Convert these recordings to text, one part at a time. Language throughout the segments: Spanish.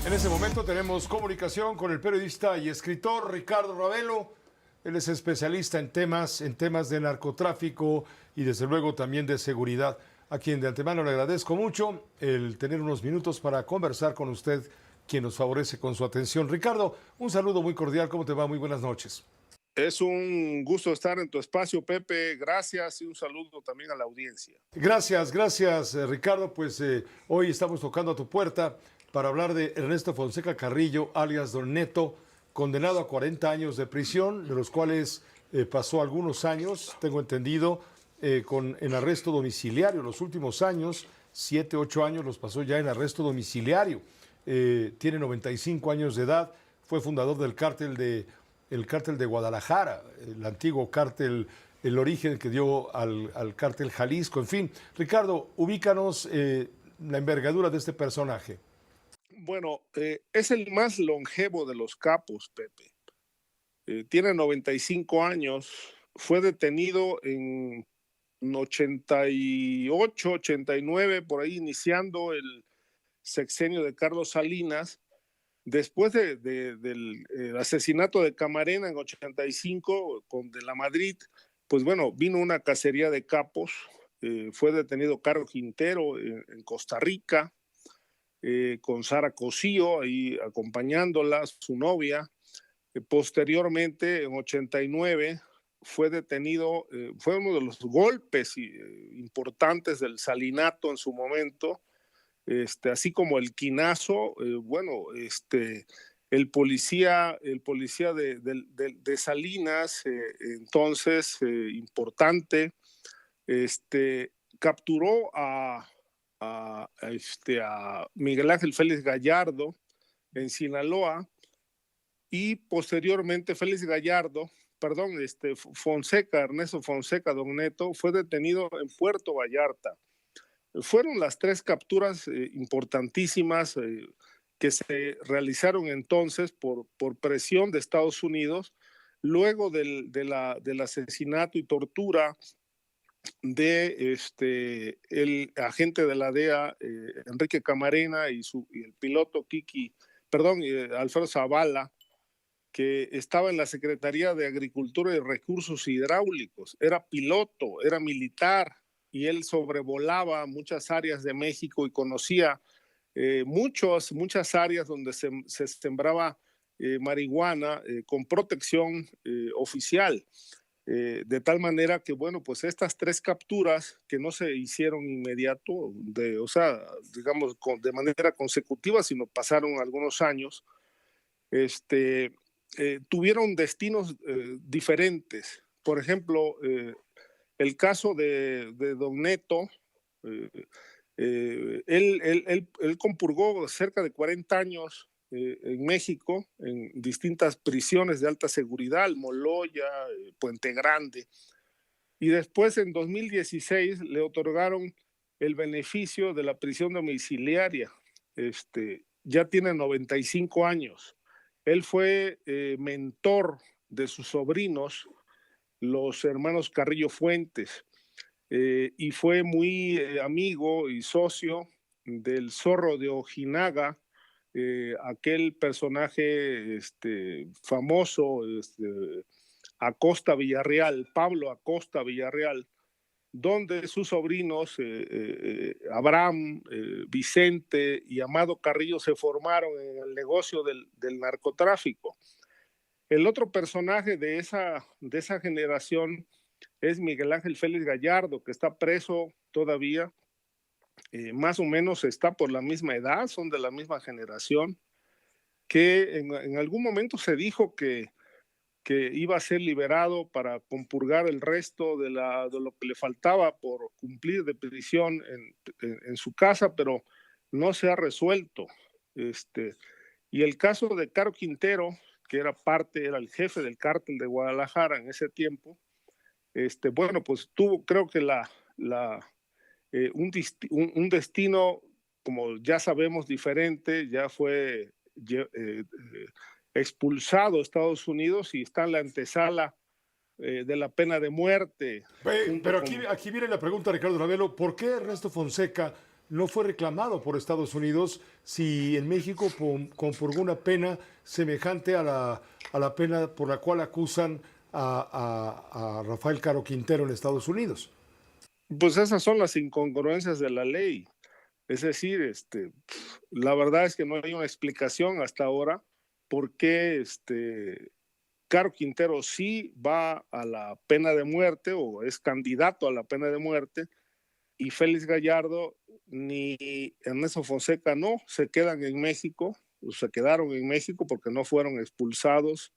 En ese momento tenemos comunicación con el periodista y escritor Ricardo Ravelo. Él es especialista en temas de narcotráfico y desde luego también de seguridad, a quien de antemano le agradezco mucho el tener unos minutos para conversar con usted, quien nos favorece con su atención. Ricardo, un saludo muy cordial, ¿cómo te va? Muy buenas noches. Es un gusto estar en tu espacio, Pepe. Gracias y un saludo también a la audiencia. Gracias, Ricardo. Pues hoy estamos tocando a tu puerta para hablar de Ernesto Fonseca Carrillo, alias Don Neto, condenado a 40 años de prisión, de los cuales pasó algunos años, tengo entendido, en arresto domiciliario. Los últimos años, 7, 8 años, los pasó ya en arresto domiciliario. Tiene 95 años de edad, fue fundador del el cártel de Guadalajara, el antiguo cártel, el origen que dio al cártel Jalisco. En fin, Ricardo, ubícanos la envergadura de este personaje. Bueno, es el más longevo de los capos, Pepe. Tiene 95 años, fue detenido en 88, 89, por ahí iniciando el sexenio de Carlos Salinas. Después del asesinato de Camarena en 85 con De la Madrid, pues bueno, vino una cacería de capos. Fue detenido Caro Quintero en Costa Rica, con Sara Cosío ahí acompañándola, su novia. Posteriormente, en 89, fue detenido, fue uno de los golpes importantes del Salinato en su momento, así como el quinazo. El policía de Salinas, entonces importante, capturó a Miguel Ángel Félix Gallardo en Sinaloa, y posteriormente Ernesto Fonseca Don Neto, fue detenido en Puerto Vallarta. Fueron las tres capturas importantísimas que se realizaron entonces por presión de Estados Unidos, luego del asesinato y tortura de el agente de la DEA, Enrique Camarena, y el piloto Alfredo Zavala, que estaba en la Secretaría de Agricultura y Recursos Hidráulicos. Era piloto, era militar, y él sobrevolaba muchas áreas de México y conocía muchas áreas donde se sembraba marihuana con protección oficial. De tal manera que, bueno, pues estas tres capturas que no se hicieron inmediato, digamos, de manera consecutiva, sino pasaron algunos años, tuvieron destinos diferentes. Por ejemplo, el caso de Don Neto, él compurgó cerca de 40 años en México, en distintas prisiones de alta seguridad, Almoloya, Puente Grande, y después en 2016 le otorgaron el beneficio de la prisión domiciliaria. Ya tiene 95 años. Él fue mentor de sus sobrinos, los hermanos Carrillo Fuentes, y fue muy amigo y socio del Zorro de Ojinaga, aquel personaje famoso, Acosta Villarreal, Pablo Acosta Villarreal, donde sus sobrinos Abraham, Vicente y Amado Carrillo se formaron en el negocio del narcotráfico. El otro personaje de esa generación es Miguel Ángel Félix Gallardo, que está preso todavía. Más o menos está por la misma edad, son de la misma generación, que en algún momento se dijo que iba a ser liberado para compurgar el resto de lo que le faltaba por cumplir de prisión en su casa, pero no se ha resuelto. Y el caso de Caro Quintero, que era el jefe del cártel de Guadalajara en ese tiempo, bueno, pues tuvo, creo que un destino, como ya sabemos, diferente. Ya fue expulsado a Estados Unidos y está en la antesala de la pena de muerte. Pero aquí viene la pregunta, Ricardo Ravelo. ¿Por qué Ernesto Fonseca no fue reclamado por Estados Unidos si en México compurgó una pena semejante a la pena por la cual acusan a Rafael Caro Quintero en Estados Unidos. Pues esas son las incongruencias de la ley. Es decir, la verdad es que no hay una explicación hasta ahora por qué Caro Quintero sí va a la pena de muerte o es candidato a la pena de muerte y Félix Gallardo ni Ernesto Fonseca no, se quedan en México, o se quedaron en México porque no fueron expulsados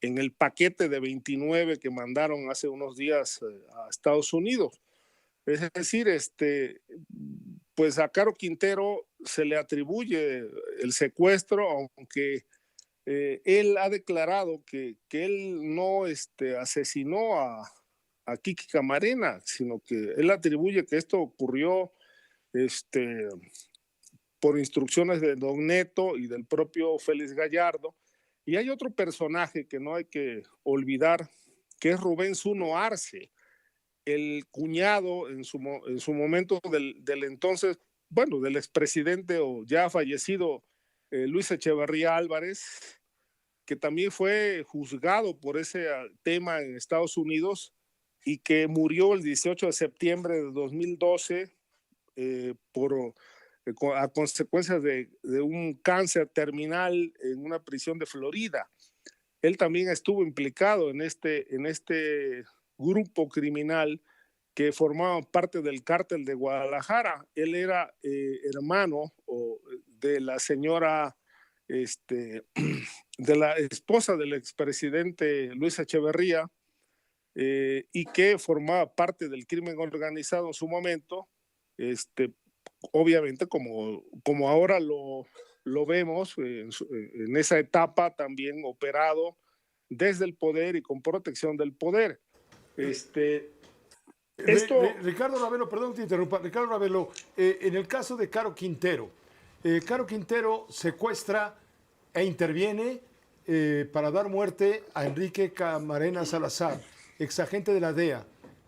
en el paquete de 29 que mandaron hace unos días a Estados Unidos. Es decir, pues a Caro Quintero se le atribuye el secuestro, aunque él ha declarado que él no asesinó a Kiki Camarena, sino que él atribuye que esto ocurrió por instrucciones de Don Neto y del propio Félix Gallardo. Y hay otro personaje que no hay que olvidar, que es Rubén Zuno Arce, el cuñado en su momento del entonces, bueno, del expresidente o ya fallecido Luis Echeverría Álvarez, que también fue juzgado por ese tema en Estados Unidos y que murió el 18 de septiembre de 2012 a consecuencias de un cáncer terminal en una prisión de Florida. Él también estuvo implicado en este grupo criminal que formaba parte del cártel de Guadalajara. Él era hermano de la señora, de la esposa del expresidente Luis Echeverría, y que formaba parte del crimen organizado en su momento, obviamente como ahora lo vemos, en esa etapa también operado desde el poder y con protección del poder. Ricardo Ravelo, perdón que te interrumpa. Ricardo Ravelo, en el caso de Caro Quintero, Caro Quintero secuestra e interviene para dar muerte a Enrique Camarena Salazar, exagente de la DEA,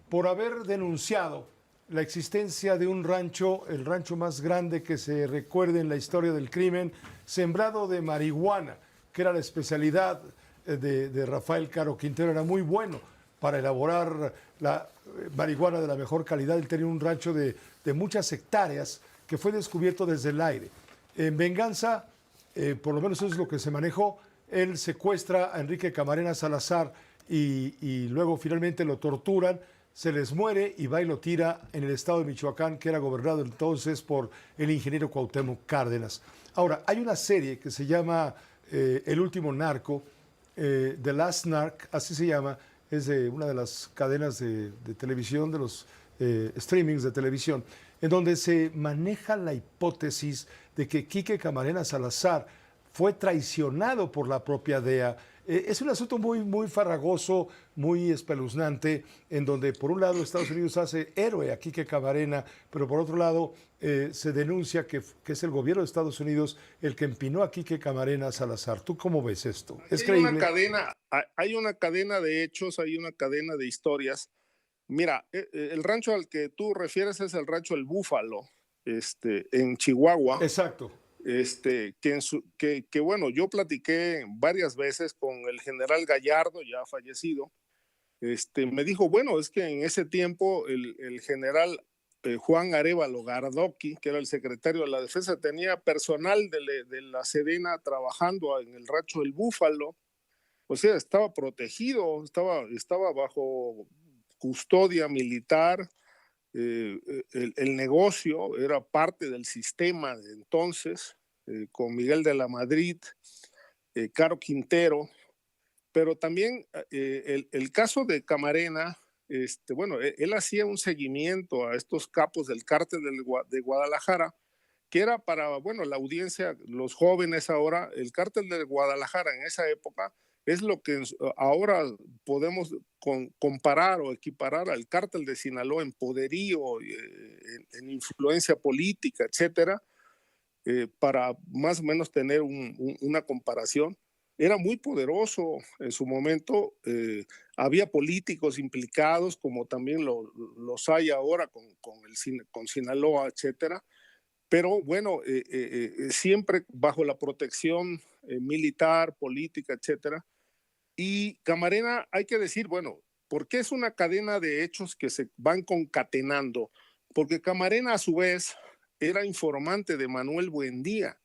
por haber denunciado la existencia de un rancho, el rancho más grande que se recuerde en la historia del crimen, sembrado de marihuana, que era la especialidad de Rafael Caro Quintero. Era muy bueno para elaborar la marihuana de la mejor calidad. Él tenía un rancho de muchas hectáreas que fue descubierto desde el aire. En venganza, por lo menos eso es lo que se manejó, él secuestra a Enrique Camarena Salazar y luego finalmente lo torturan, se les muere y va y lo tira en el estado de Michoacán, que era gobernado entonces por el ingeniero Cuauhtémoc Cárdenas. Ahora, hay una serie que se llama El último narco, The Last Narc, así se llama, es de una de las cadenas de televisión, de los streamings de televisión, en donde se maneja la hipótesis de que Quique Camarena Salazar fue traicionado por la propia DEA. Es un asunto muy farragoso, muy espeluznante, en donde por un lado Estados Unidos hace héroe a Quique Camarena, pero por otro lado se denuncia que es el gobierno de Estados Unidos el que empinó a Quique Camarena Salazar. ¿Tú cómo ves esto? ¿Es creíble? Hay una cadena de hechos, hay una cadena de historias. Mira, el rancho al que tú refieres es el rancho El Búfalo, en Chihuahua. Exacto. Que bueno, yo platiqué varias veces con el general Gallardo, ya fallecido. Me dijo, bueno, es que en ese tiempo el general Juan Arévalo Gardoqui, que era el secretario de la Defensa, tenía personal de la Sedena trabajando en el rancho El Búfalo. O sea, estaba protegido, estaba bajo custodia militar. El negocio era parte del sistema de entonces, con Miguel de la Madrid, Caro Quintero, pero también el caso de Camarena, bueno, él hacía un seguimiento a estos capos del cártel de Guadalajara, que era para, bueno, la audiencia, los jóvenes ahora, el cártel de Guadalajara en esa época es lo que ahora podemos comparar o equiparar al cártel de Sinaloa en poderío, en influencia política, etcétera, para más o menos tener una comparación. Era muy poderoso en su momento, había políticos implicados, como también los hay ahora con Sinaloa, etcétera. pero bueno, siempre bajo la protección militar, política, etcétera. Y Camarena, hay que decir, bueno, ¿por qué es una cadena de hechos que se van concatenando? Porque Camarena, a su vez, era informante de Manuel Buendía.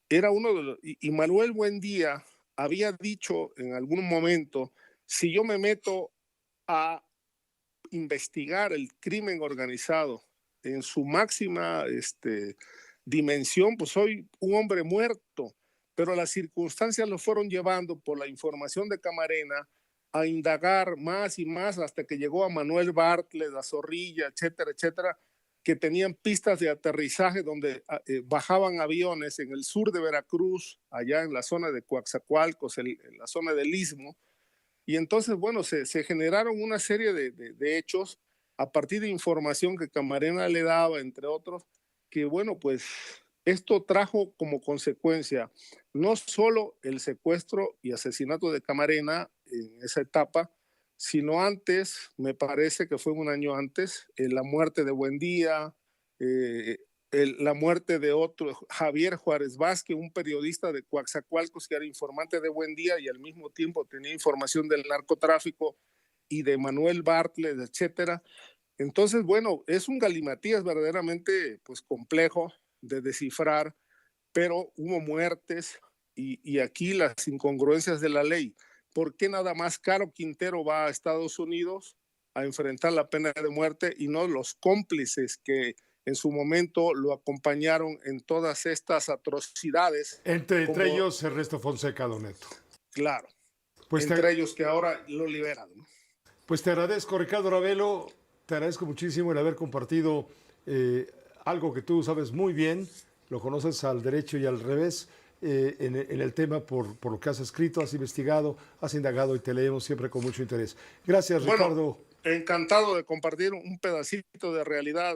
Era uno de los, y Manuel Buendía había dicho en algún momento, si yo me meto a investigar el crimen organizado en su máxima dimensión, pues soy un hombre muerto. Pero las circunstancias lo fueron llevando por la información de Camarena a indagar más y más hasta que llegó a Manuel Bartlett, a Zorrilla, etcétera, etcétera, que tenían pistas de aterrizaje donde bajaban aviones en el sur de Veracruz, allá en la zona de Coatzacoalcos, en la zona del Istmo. Y entonces, bueno, se generaron una serie de hechos a partir de información que Camarena le daba, entre otros, que bueno, pues esto trajo como consecuencia no solo el secuestro y asesinato de Camarena en esa etapa, sino antes, me parece que fue un año antes, la muerte de Buendía, la muerte de otro, Javier Juárez Vázquez, un periodista de Coatzacoalcos que era informante de Buendía y al mismo tiempo tenía información del narcotráfico y de Manuel Bartlett, etcétera. Entonces, bueno, es un galimatías verdaderamente pues, complejo de descifrar, pero hubo muertes y aquí las incongruencias de la ley. ¿Por qué nada más Caro Quintero va a Estados Unidos a enfrentar la pena de muerte y no los cómplices que en su momento lo acompañaron en todas estas atrocidades? Entre ellos Ernesto Fonseca, don Neto. Claro, pues entre ellos que ahora lo liberan, ¿no? Pues te agradezco, Ricardo Ravelo, te agradezco muchísimo el haber compartido algo que tú sabes muy bien, lo conoces al derecho y al revés, en el tema por lo que has escrito, has investigado, has indagado y te leemos siempre con mucho interés. Gracias, bueno, Ricardo. Encantado de compartir un pedacito de realidad,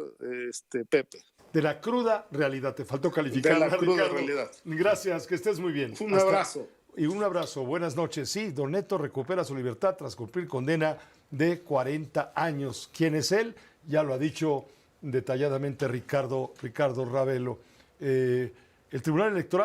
Pepe. De la cruda realidad, te faltó calificar. De la cruda Ricardo. Realidad. Gracias, que estés muy bien. Un abrazo. Y un abrazo, buenas noches. Sí, don Neto recupera su libertad tras cumplir condena de 40 años. ¿Quién es él? Ya lo ha dicho detalladamente Ricardo Ravelo. El Tribunal Electoral